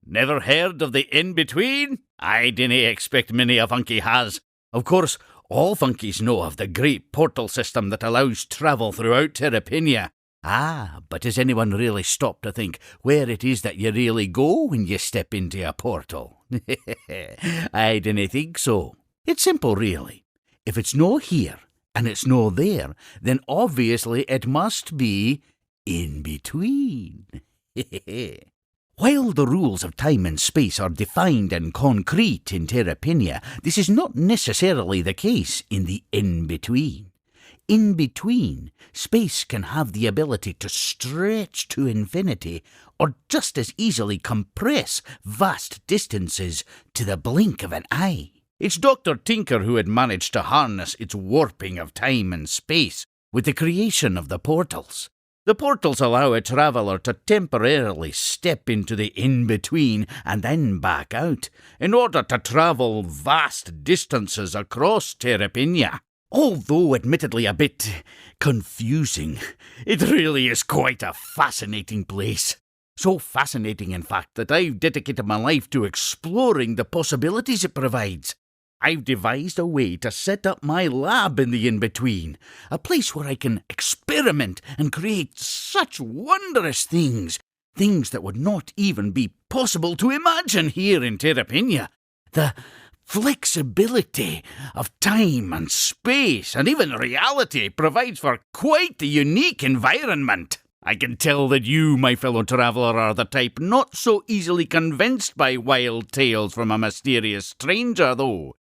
Never heard of the in-between? I dinna expect many a Funky has. Of course, all Funkies know of the great portal system that allows travel throughout Terrapinia. Ah, but has anyone really stopped to think where it is that you really go when you step into a portal? I dinna think so. It's simple, really. If it's no here and it's no there, then obviously it must be in between. While the rules of time and space are defined and concrete in Terrapinia, this is not necessarily the case in the in-between. In between, space can have the ability to stretch to infinity or just as easily compress vast distances to the blink of an eye. It's Dr. Tinker who had managed to harness its warping of time and space with the creation of the portals. The portals allow a traveller to temporarily step into the in-between and then back out in order to travel vast distances across Terrapinia. Although admittedly a bit confusing, it really is quite a fascinating place. So fascinating, in fact, that I've dedicated my life to exploring the possibilities it provides. I've devised a way to set up my lab in the in-between, a place where I can experiment and create such wondrous things Things that would not even be possible to imagine here in Terrapinia. The flexibility of time and space and even reality provides for quite a unique environment. I can tell that you, my fellow traveller, are the type not so easily convinced by wild tales from a mysterious stranger, though.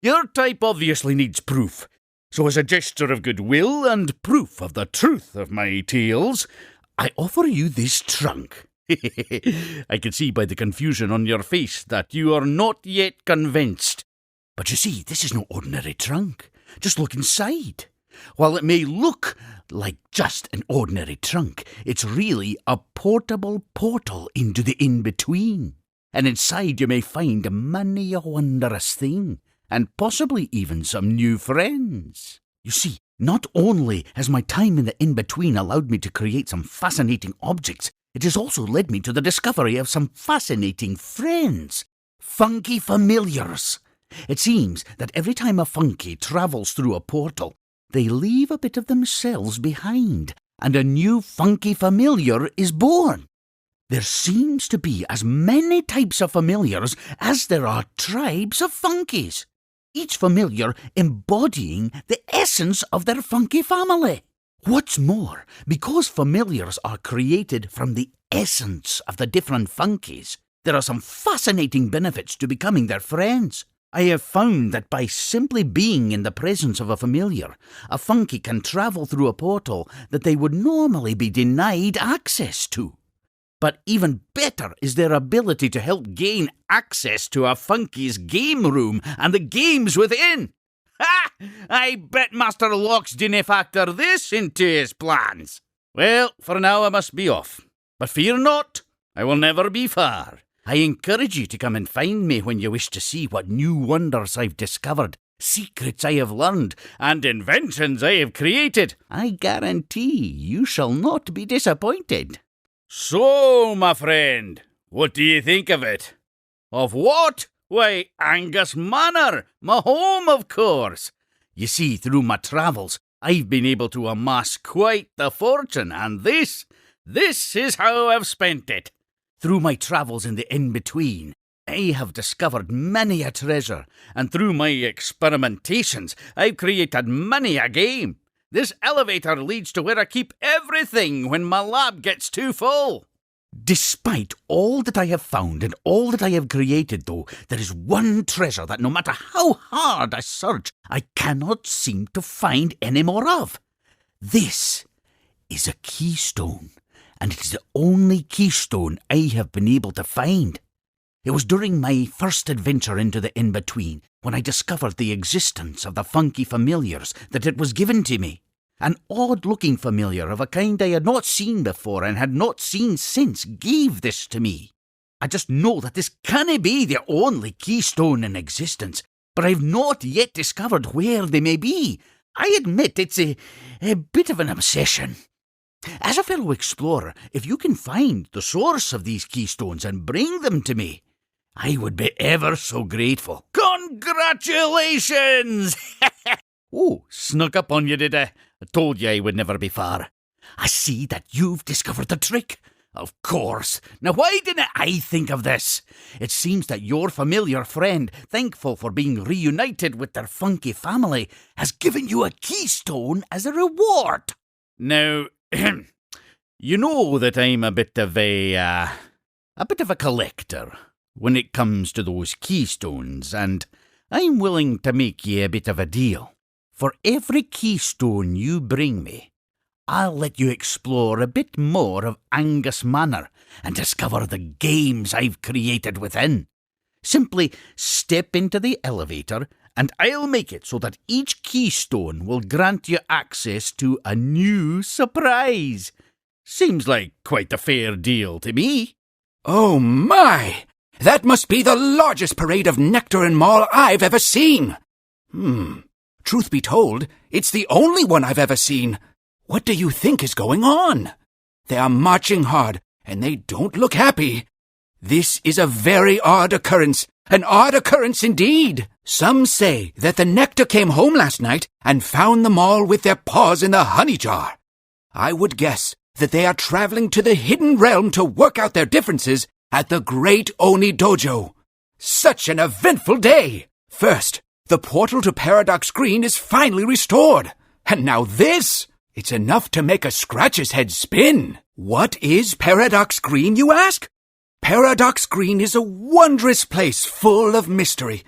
Your type obviously needs proof. So as a gesture of goodwill and proof of the truth of my tales, I offer you this trunk. I can see by the confusion on your face that you are not yet convinced. But you see, this is no ordinary trunk. Just look inside. While it may look like just an ordinary trunk, it's really a portable portal into the in-between. And inside you may find many a wondrous thing, and possibly even some new friends. You see, not only has my time in the in-between allowed me to create some fascinating objects, it has also led me to the discovery of some fascinating friends. Funky familiars. It seems that every time a funky travels through a portal, they leave a bit of themselves behind, and a new funky familiar is born. There seems to be as many types of familiars as there are tribes of funkies, each familiar embodying the essence of their funky family. What's more, because familiars are created from the essence of the different funkies, there are some fascinating benefits to becoming their friends. I have found that by simply being in the presence of a familiar, a funky can travel through a portal that they would normally be denied access to. But even better is their ability to help gain access to a funky's game room and the games within. Ha! I bet Master Locks didn't factor this into his plans. Well, for now I must be off. But fear not, I will never be far. I encourage you to come and find me when you wish to see what new wonders I've discovered, secrets I have learned, and inventions I have created. I guarantee you shall not be disappointed. So, my friend, what do you think of it? Of what? Why, Angus Manor, my home, of course. You see, through my travels, I've been able to amass quite the fortune, and this is how I've spent it. Through my travels in the in-between, I have discovered many a treasure, and through my experimentations, I've created many a game. This elevator leads to where I keep everything when my lab gets too full. Despite all that I have found and all that I have created, though, there is one treasure that no matter how hard I search, I cannot seem to find any more of. This is a keystone, and it is the only keystone I have been able to find. It was during my first adventure into the in-between when I discovered the existence of the funky familiars that it was given to me. An odd-looking familiar of a kind I had not seen before and had not seen since gave this to me. I just know that this can't be the only keystone in existence, but I've not yet discovered where they may be. I admit it's a bit of an obsession. As a fellow explorer, if you can find the source of these keystones and bring them to me, I would be ever so grateful. Congratulations! Oh, snuck up on you, did I? I told you I would never be far. I see that you've discovered the trick. Of course. Now why didn't I think of this? It seems that your familiar friend, thankful for being reunited with their funky family, has given you a keystone as a reward. Now, you know that I'm a bit of a collector when it comes to those keystones, and I'm willing to make you a bit of a deal. For every keystone you bring me, I'll let you explore a bit more of Angus Manor and discover the games I've created within. Simply step into the elevator and I'll make it so that each keystone will grant you access to a new surprise. Seems like quite a fair deal to me. Oh my! That must be the largest parade of nectar and mall I've ever seen. Truth be told, it's the only one I've ever seen. What do you think is going on? They are marching hard, and they don't look happy. This is a very odd occurrence, an odd occurrence indeed. Some say that the nectar came home last night and found them all with their paws in the honey jar. I would guess that they are traveling to the Hidden Realm to work out their differences at the Great Oni Dojo. Such an eventful day! First, the portal to Paradox Green is finally restored. And now this! It's enough to make a Scratch's head spin. What is Paradox Green, you ask? Paradox Green is a wondrous place full of mystery.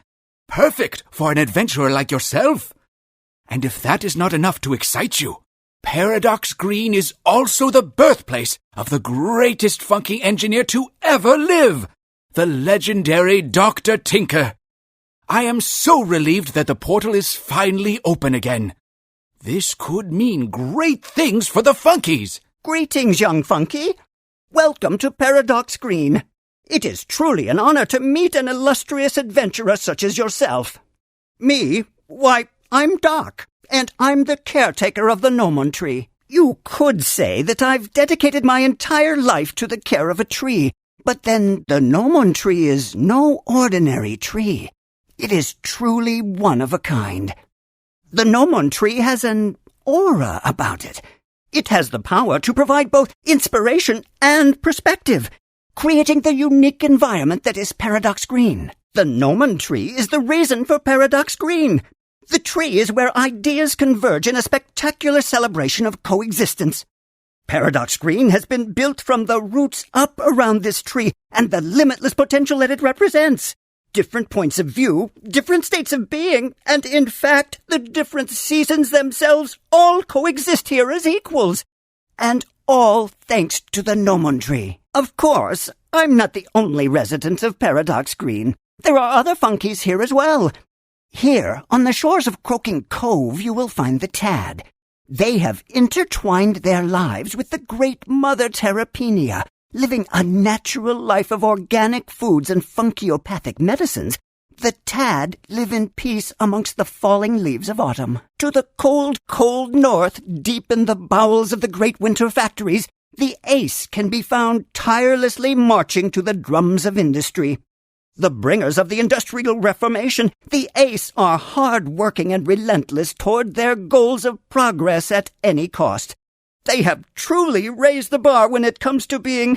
Perfect for an adventurer like yourself. And if that is not enough to excite you, Paradox Green is also the birthplace of the greatest funky engineer to ever live, the legendary Dr. Tinker. I am so relieved that the portal is finally open again. This could mean great things for the Funkeys. Greetings, young Funky. Welcome to Paradox Green. It is truly an honor to meet an illustrious adventurer such as yourself. Me? Why, I'm Doc, and I'm the caretaker of the Gnomon Tree. You could say that I've dedicated my entire life to the care of a tree, but then the Gnomon Tree is no ordinary tree. It is truly one of a kind. The Gnomon Tree has an aura about it. It has the power to provide both inspiration and perspective, creating the unique environment that is Paradox Green. The Gnomon Tree is the reason for Paradox Green. The tree is where ideas converge in a spectacular celebration of coexistence. Paradox Green has been built from the roots up around this tree and the limitless potential that it represents. Different points of view, different states of being, and in fact, the different seasons themselves all coexist here as equals. And all thanks to the Gnomon Tree. Of course, I'm not the only resident of Paradox Green. There are other Funkies here as well. Here, on the shores of Croaking Cove, you will find the Tad. They have intertwined their lives with the great Mother Terrapenia, living a natural life of organic foods and funkiopathic medicines. The Tad live in peace amongst the falling leaves of autumn. To the cold, cold north, deep in the bowels of the great winter factories, the Ace can be found tirelessly marching to the drums of industry. The bringers of the Industrial Reformation, the Ace are hard-working and relentless toward their goals of progress at any cost. They have truly raised the bar when it comes to being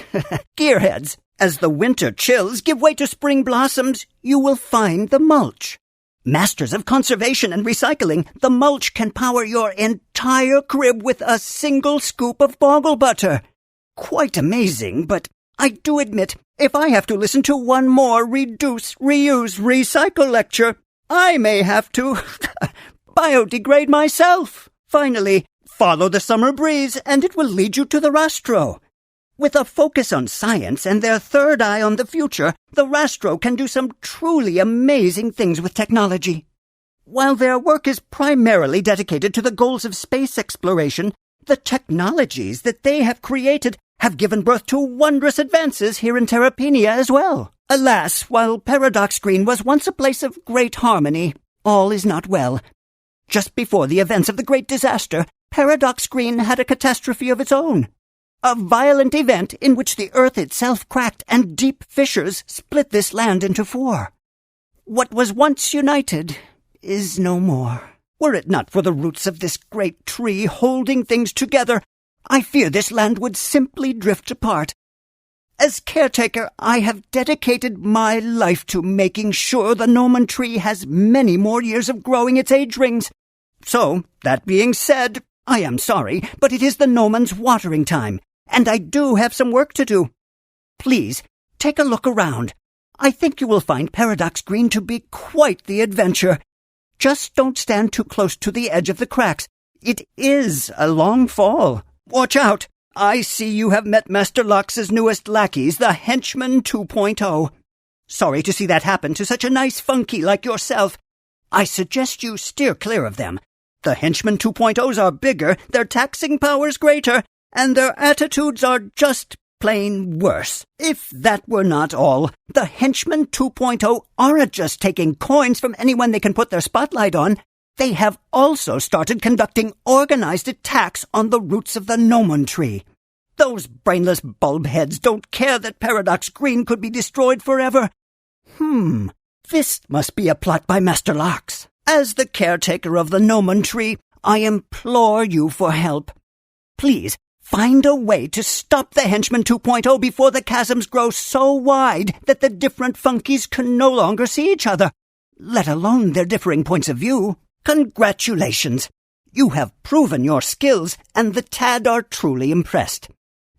gearheads. As the winter chills give way to spring blossoms, you will find the Mulch. Masters of conservation and recycling, the Mulch can power your entire crib with a single scoop of boggle butter. Quite amazing, but I do admit, if I have to listen to one more reduce, reuse, recycle lecture, I may have to biodegrade myself. Finally, follow the summer breeze and it will lead you to the Rastro. With a focus on science and their third eye on the future, the Rastro can do some truly amazing things with technology. While their work is primarily dedicated to the goals of space exploration, the technologies that they have created have given birth to wondrous advances here in Terrapenia as well. Alas, while Paradox Green was once a place of great harmony, all is not well. Just before the events of the Great Disaster, Paradox Green had a catastrophe of its own. A violent event in which the earth itself cracked and deep fissures split this land into four. What was once united is no more. Were it not for the roots of this great tree holding things together, I fear this land would simply drift apart. As caretaker, I have dedicated my life to making sure the Gnomon Tree has many more years of growing its age rings. So, that being said, I am sorry, but it is the Gnomon's watering time, and I do have some work to do. Please, take a look around. I think you will find Paradox Green to be quite the adventure. Just don't stand too close to the edge of the cracks. It is a long fall. Watch out! I see you have met Master Lux's newest lackeys, the Henchman 2.0. Sorry to see that happen to such a nice funky like yourself. I suggest you steer clear of them. The Henchman 2.0s are bigger, their taxing powers greater, and their attitudes are just plain worse. If that were not all, the Henchman 2.0 aren't just taking coins from anyone they can put their spotlight on. They have also started conducting organized attacks on the roots of the Gnomon Tree. Those brainless bulbheads don't care that Paradox Green could be destroyed forever. This must be a plot by Master Lux. As the caretaker of the Gnomon Tree, I implore you for help. Please, Find a way to stop the Henchman 2.0 before the chasms grow so wide that the different Funkies can no longer see each other, let alone their differing points of view. Congratulations! You have proven your skills, and the Tad are truly impressed.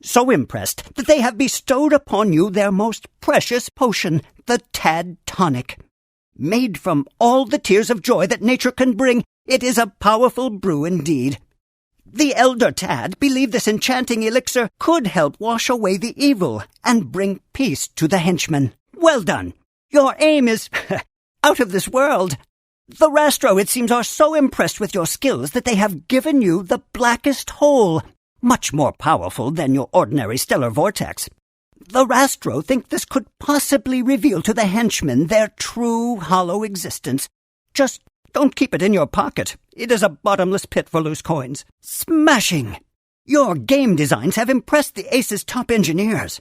So impressed that they have bestowed upon you their most precious potion, the Tad Tonic. Made from all the tears of joy that nature can bring, it is a powerful brew indeed. The Elder Tad believed this enchanting elixir could help wash away the evil and bring peace to the henchmen. Well done. Your aim is out of this world. The Rastro, it seems, are so impressed with your skills that they have given you the Blackest Hole, much more powerful than your ordinary stellar vortex. The Rastro think this could possibly reveal to the henchmen their true hollow existence. Just don't keep it in your pocket. It is a bottomless pit for loose coins. Smashing! Your game designs have impressed the Ace's top engineers.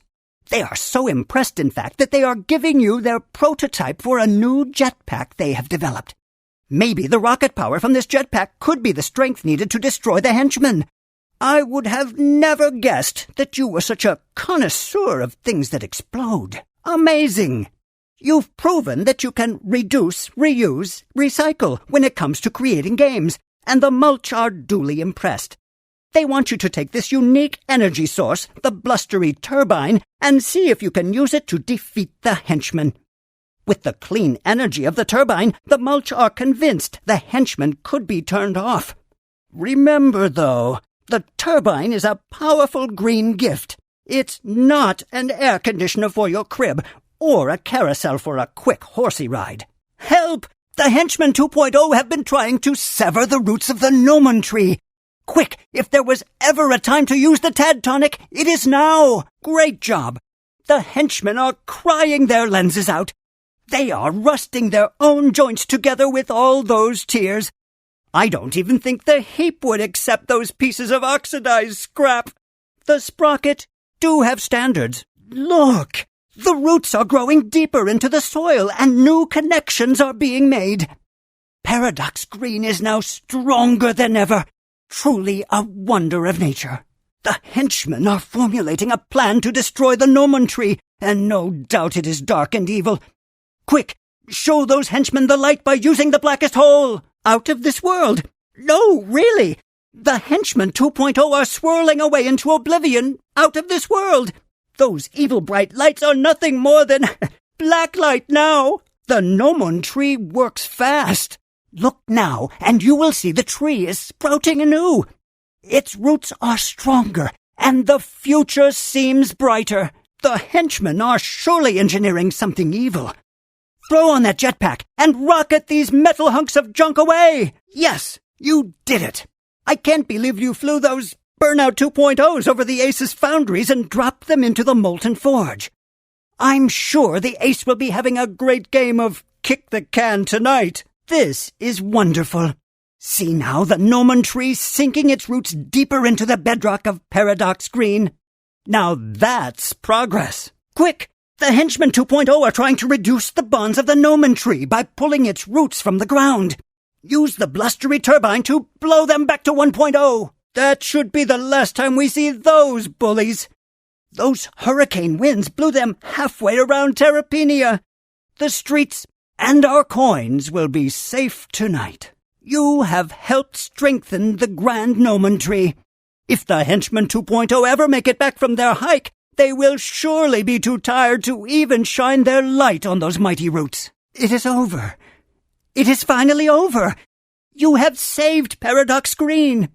They are so impressed, in fact, that they are giving you their prototype for a new jetpack they have developed. Maybe the rocket power from this jetpack could be the strength needed to destroy the henchmen. I would have never guessed that you were such a connoisseur of things that explode. Amazing! You've proven that you can reduce, reuse, recycle when it comes to creating games, and the Mulch are duly impressed. They want you to take this unique energy source, the blustery turbine, and see if you can use it to defeat the henchmen. With the clean energy of the turbine, the Mulch are convinced the henchmen could be turned off. Remember, though, the turbine is a powerful green gift. It's not an air conditioner for your crib, or a carousel for a quick horsey ride. Help! The Henchmen 2.0 have been trying to sever the roots of the Gnomon tree. Quick, if there was ever a time to use the Tad Tonic, it is now. Great job. The henchmen are crying their lenses out. They are rusting their own joints together with all those tears. I don't even think the heap would accept those pieces of oxidized scrap. The sprocket do have standards. Look! The roots are growing deeper into the soil, and new connections are being made. Paradox Green is now stronger than ever. Truly a wonder of nature. The henchmen are formulating a plan to destroy the Gnomon tree, and no doubt it is dark and evil. Quick, show those henchmen the light by using the Blackest Hole. Out of this world. No, really. The Henchmen 2.0 are swirling away into oblivion, out of this world. Those evil bright lights are nothing more than black light now. The Gnomon tree works fast. Look now, and you will see the tree is sprouting anew. Its roots are stronger, and the future seems brighter. The henchmen are surely engineering something evil. Throw on that jetpack and rocket these metal hunks of junk away. Yes, you did it. I can't believe you flew those Burnout 2.0s over the Ace's foundries and dropped them into the Molten Forge. I'm sure the Ace will be having a great game of kick the can tonight. This is wonderful. See now the Gnomon tree sinking its roots deeper into the bedrock of Paradox Green. Now that's progress. Quick! The Henchmen 2.0 are trying to reduce the bonds of the Gnomon tree by pulling its roots from the ground. Use the blustery turbine to blow them back to 1.0. That should be the last time we see those bullies. Those hurricane winds blew them halfway around Terrapenia. The streets and our coins will be safe tonight. You have helped strengthen the Grand Gnomon tree. If the Henchmen 2.0 ever make it back from their hike, they will surely be too tired to even shine their light on those mighty roots. It is over. It is finally over. You have saved Paradox Green.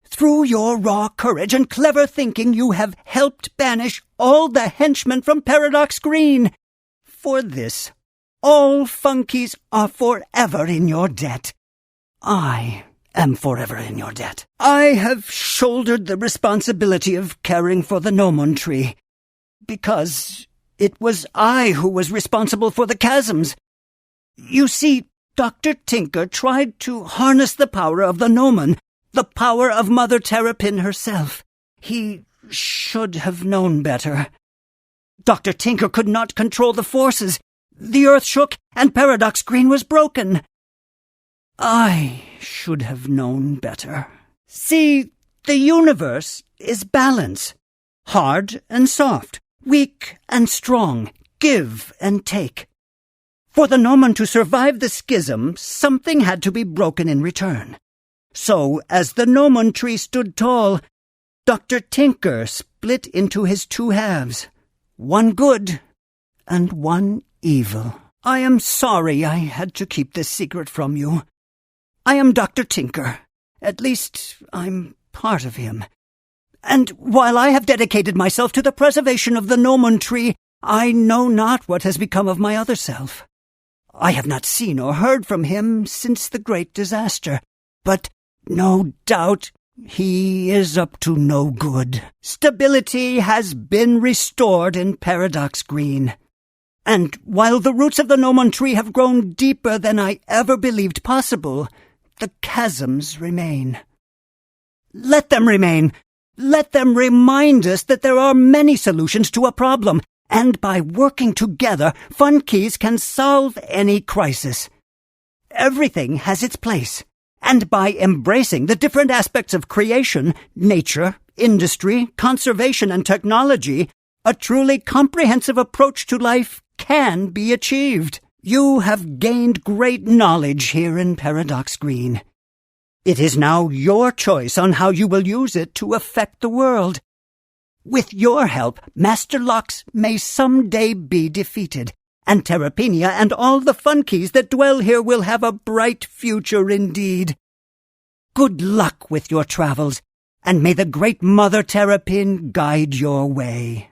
Through your raw courage and clever thinking, you have helped banish all the henchmen from Paradox Green. For this, all Funkies are forever in your debt. I am forever in your debt. I have shouldered the responsibility of caring for the Gnomon tree, because it was I who was responsible for the chasms. You see, Dr. Tinker tried to harness the power of the Gnomon, the power of Mother Terrapin herself. He should have known better. Dr. Tinker could not control the forces. The earth shook, and Paradox Green was broken. I should have known better. See, the universe is balance. Hard and soft, weak and strong, give and take. For the Gnomon to survive the schism, something had to be broken in return. So, as the Gnomon tree stood tall, Dr. Tinker split into his two halves, one good and one evil. I am sorry I had to keep this secret from you. I am Dr. Tinker. At least, I'm part of him. And while I have dedicated myself to the preservation of the Gnomon tree, I know not what has become of my other self. I have not seen or heard from him since the great disaster, but no doubt he is up to no good. Stability has been restored in Paradox Green. And while the roots of the Gnomon tree have grown deeper than I ever believed possible, the chasms remain. Let them remain. Let them remind us that there are many solutions to a problem, and by working together, Funkeys can solve any crisis. Everything has its place, and by embracing the different aspects of creation, nature, industry, conservation, and technology, a truly comprehensive approach to life can be achieved. You have gained great knowledge here in Paradox Green. It is now your choice on how you will use it to affect the world. With your help, Master Lox may someday be defeated, and Terrapenia and all the Funkeys that dwell here will have a bright future indeed. Good luck with your travels, and may the great Mother Terrapin guide your way.